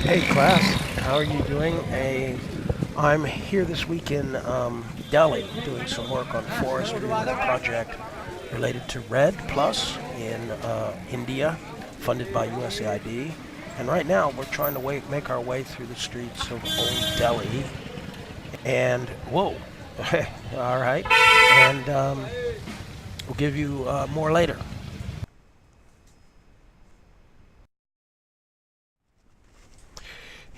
Hey class, how are you doing? I'm here this week in Delhi doing some work on forestry with a project related to Red Plus in India, funded by USAID. And right now we're trying to make our way through the streets of Old Delhi. And whoa, all right. And we'll give you more later.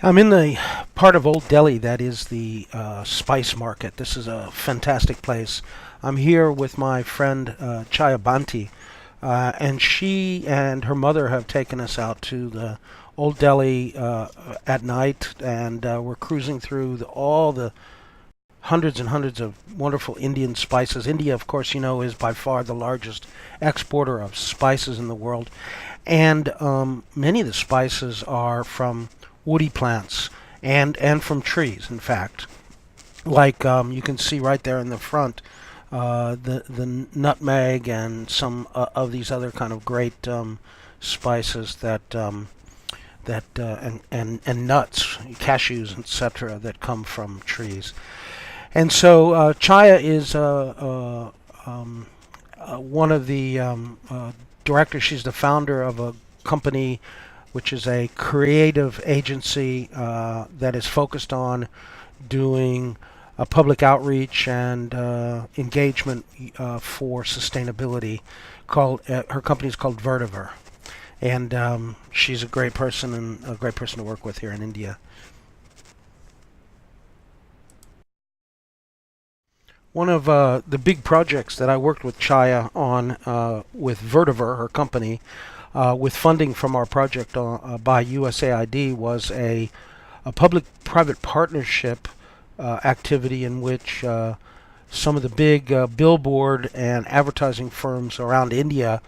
I'm in the part of Old Delhi that is the spice market. This is a fantastic place. I'm here with my friend Chaya Banti, and she and her mother have taken us out to the Old Delhi at night, and we're cruising through all the hundreds and hundreds of wonderful Indian spices. India, of course, is by far the largest exporter of spices in the world, and many of the spices are from woody plants and from trees. In fact, like you can see right there in the front, the nutmeg and some of these other kind of great spices and nuts, cashews, etc., that come from trees. And so Chaya is one of the directors. She's the founder of a company which is a creative agency that is focused on doing public outreach and engagement for sustainability. Called her company is called Vertiver, and she's a great person and a great person to work with here in India. One of the big projects that I worked with Chaya on with Vertiver, her company, with funding from our project by USAID, was a public-private partnership activity in which some of the big billboard and advertising firms around India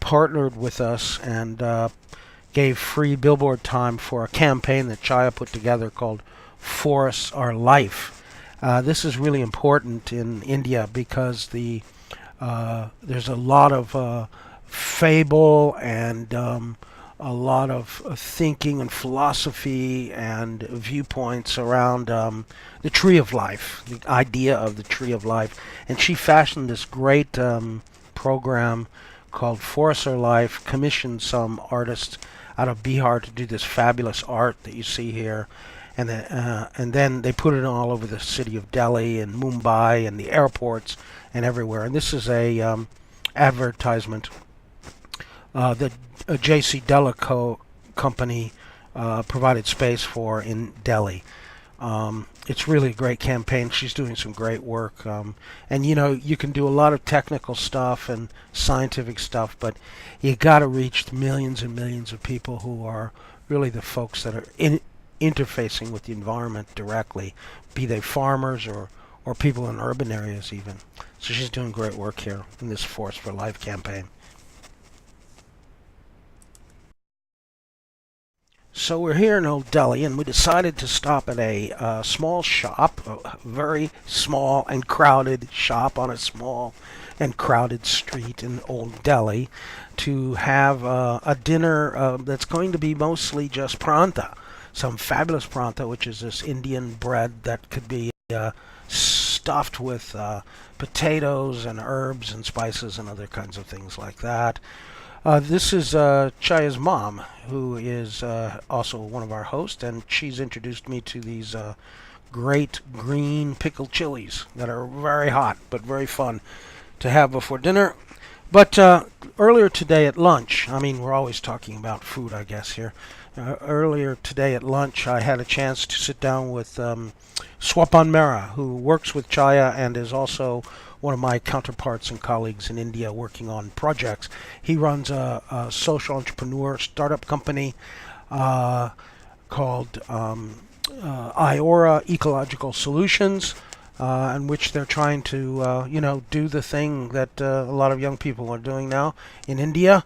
partnered with us and gave free billboard time for a campaign that Chaya put together called Forests Are Life. This is really important in India because there's a lot of fable and a lot of thinking and philosophy and viewpoints around the tree of life, the idea of the tree of life. And she fashioned this great program called Forests Are Life, commissioned some artists out of Bihar to do this fabulous art that you see here. And then they put it all over the city of Delhi and Mumbai and the airports and everywhere. And this is a advertisement that J.C. Delacoe company provided space for in Delhi. It's really a great campaign. She's doing some great work. And you can do a lot of technical stuff and scientific stuff, but you got to reach millions and millions of people who are really the folks that are interfacing with the environment directly, be they farmers or people in urban areas even. So she's doing great work here in this Forest for Life campaign. So we're here in Old Delhi, and we decided to stop at a small shop, a very small and crowded shop on a small and crowded street in Old Delhi, to have a dinner that's going to be mostly just pranta, some fabulous pranta, which is this Indian bread that could be stuffed with potatoes and herbs and spices and other kinds of things like that. This is Chaya's mom, who is also one of our hosts, and she's introduced me to these great green pickled chilies that are very hot but very fun to have before dinner. But earlier today at lunch, I mean, we're always talking about food, I guess, here. Earlier today at lunch, I had a chance to sit down with Swapan Mehra, who works with Chaya and is also one of my counterparts and colleagues in India working on projects. He runs a social entrepreneur startup company called Iora Ecological Solutions, in which they're trying to, do the thing that a lot of young people are doing now in India,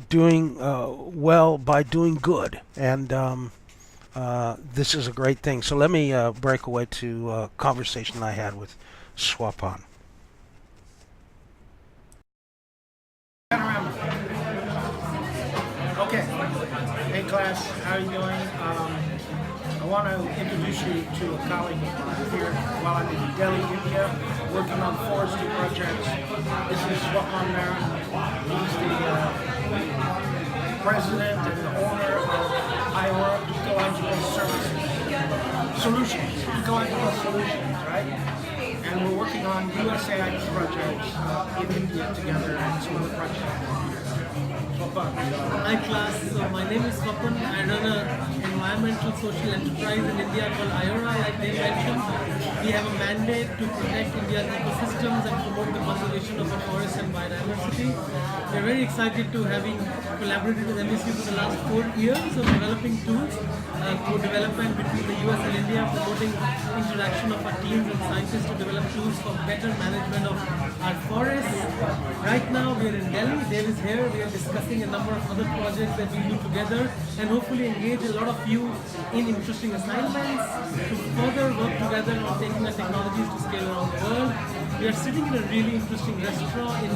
doing well by doing good. And this is a great thing. So let me break away to a conversation I had with Swapan. Okay. Hey class, how are you doing? I want to introduce you to a colleague of mine here while I'm in Delhi, India, working on forestry projects. This is Swapan Mehra. He's the president and the owner of Iowa Ecological Solutions, right? And we're working on USAID projects in India together and some other projects. Hi class, so my name is Swapan. I run an environmental social enterprise in India called IORA, like they mentioned. We have a mandate to protect India's ecosystems and promote the conservation of our forests and biodiversity. We're very excited to having collaborated with MSU for the last 4 years of developing tools, co-development between the US and India, promoting interaction of our teams and scientists to develop tools for better management of our forests. Right now we are in Delhi, Dave is here, we are discussing a number of other projects that we do together and hopefully engage a lot of you in interesting assignments to further work together on taking our technologies to scale around the world. We are sitting in a really interesting restaurant in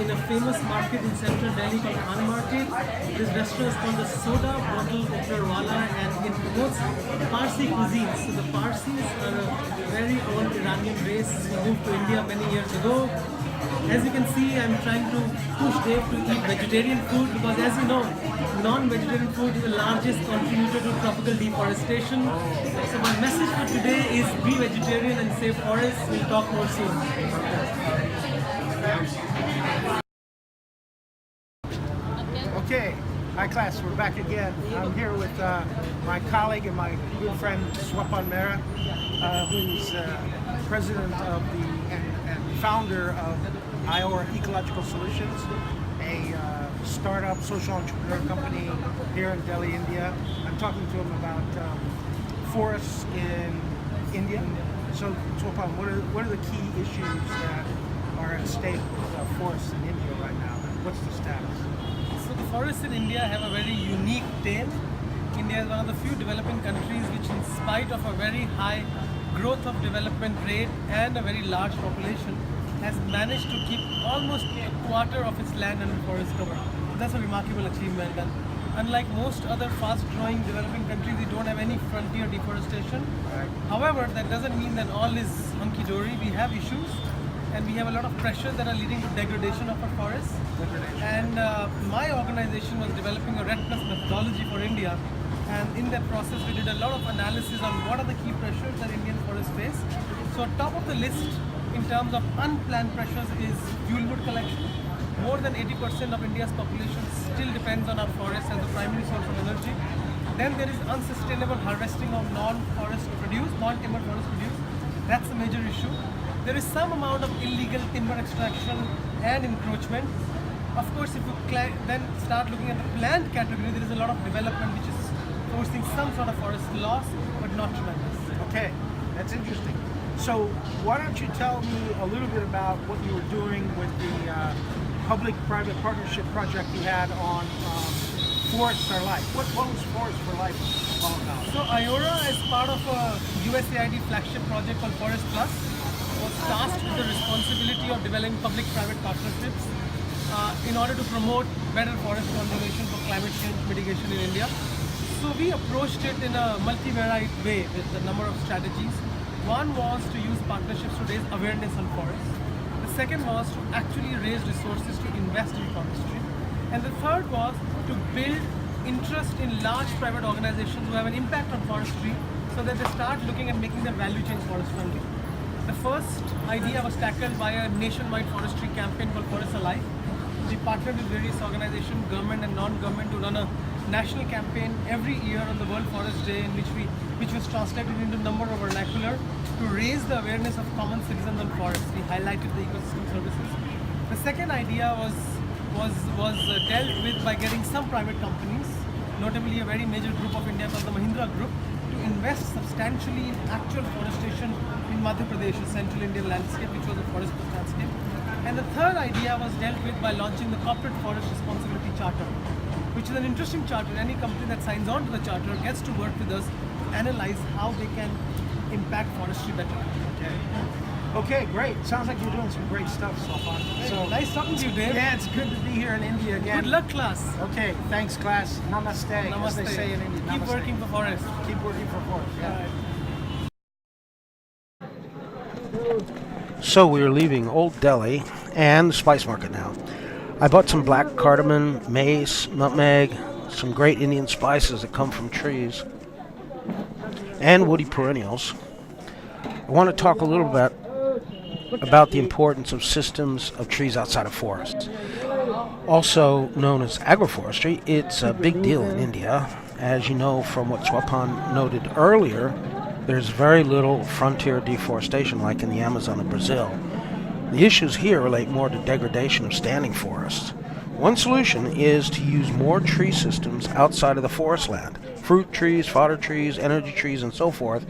a famous market in central Delhi called Khan Market. This restaurant is called the Soda Bottle Opener Wala and it promotes Parsi cuisine. So the Parsis are a very old Iranian race who moved to India many years ago. As you can see, I'm trying to push Dave to eat vegetarian food because as you know, non-vegetarian food is the largest contributor to tropical deforestation. So my message for today is be vegetarian and save forests. We'll talk more soon. Okay, hi class, we're back again. I'm here with my colleague and my good friend Swapan Mehra, who's president of and founder of Iowa Ecological Solutions, a startup social entrepreneur company here in Delhi, India. I'm talking to him about forests in India. So Swapan, what are the key issues that are at stake with forests in India right now? What's the status? So the forests in India have a very unique tale. India is one of the few developing countries which, in spite of a very high growth of development rate and a very large population, has managed to keep almost a quarter of its land under forest cover. That's a remarkable achievement. And unlike most other fast-growing developing countries, we don't have any frontier deforestation. Right. However, that doesn't mean that all is hunky-dory. We have issues, and we have a lot of pressures that are leading to degradation of our forests. And my organization was developing a RED+ methodology for India. And in that process, we did a lot of analysis on what are the key pressures that Indian forests face. So top of the list in terms of unplanned pressures is fuel wood collection. More than 80% of India's population still depends on our forests as the primary source of energy. Then there is unsustainable harvesting of non-timber forest produce. That's a major issue. There is some amount of illegal timber extraction and encroachment. Of course, if you then start looking at the planned category, there is a lot of development which is forcing some sort of forest loss, but not tremendous. Okay, that's interesting. So why don't you tell me a little bit about what you were doing with the public-private partnership project you had on Forests for Life. What was Forests for Life all about? So IORA, as part of a USAID flagship project called Forest Plus, was tasked with the responsibility of developing public-private partnerships in order to promote better forest conservation for climate change mitigation in India. So we approached it in a multivariate way with a number of strategies. One was to use partnerships to raise awareness on forests. The second was to actually raise resources to invest in forestry. And the third was to build interest in large private organizations who have an impact on forestry so that they start looking at making their value chains forest friendly. The first idea was tackled by a nationwide forestry campaign called Forests Alive. We partnered with various organizations, government and non-government, to run a national campaign every year on the World Forest Day, in which was translated into a number of vernacular to raise the awareness of common citizens on forests. We highlighted the ecosystem services. The second idea was dealt with by getting some private companies, notably a very major group of India called the Mahindra Group, to invest substantially in actual forestation in Madhya Pradesh, a central Indian landscape, which was a forest landscape. And the third idea was dealt with by launching the Corporate Forest Responsibility Charter, which is an interesting charter. Any company that signs on to the charter gets to work with us to analyze how they can impact forestry better. Okay. Okay, great. Sounds like you're doing some great stuff so far. So Nice talking to you, Dave. yeah, it's good to be here in India again. Good luck, class. Okay, thanks, class. Namaste, as they say in India. Keep Namaste. working for forest. Keep working for forest. Yeah. So we are leaving Old Delhi and the spice market now. I bought some black cardamom, mace, nutmeg, some great Indian spices that come from trees, and woody perennials. I want to talk a little bit about the importance of systems of trees outside of forests. Also known as agroforestry, it's a big deal in India. As you know from what Swapan noted earlier, there's very little frontier deforestation like in the Amazon of Brazil. The issues here relate more to degradation of standing forests. One solution is to use more tree systems outside of the forest land, fruit trees, fodder trees, energy trees, and so forth,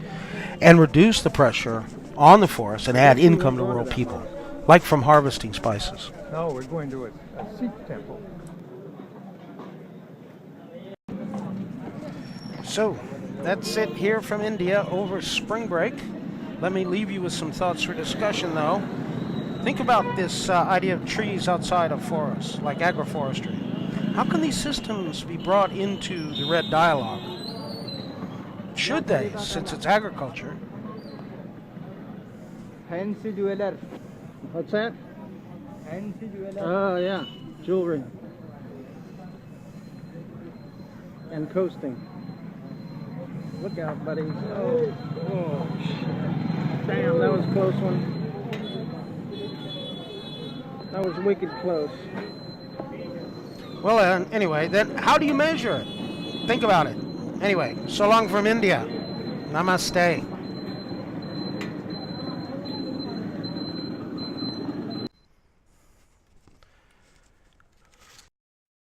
and reduce the pressure on the forest and add income to rural people, like from harvesting spices. No, we're going to a Sikh temple. So, that's it here from India over spring break. Let me leave you with some thoughts for discussion, though. Think about this idea of trees outside of forests, like agroforestry. How can these systems be brought into the Red Dialogue? Should they, since it's agriculture? Fancy jeweler. What's that? Fancy jeweler. Oh, yeah, jewelry. And coasting. Look out, buddy. Oh, damn, that was a close one. That was wicked close. Well, anyway, then how do you measure it? Think about it. Anyway, so long from India. Namaste.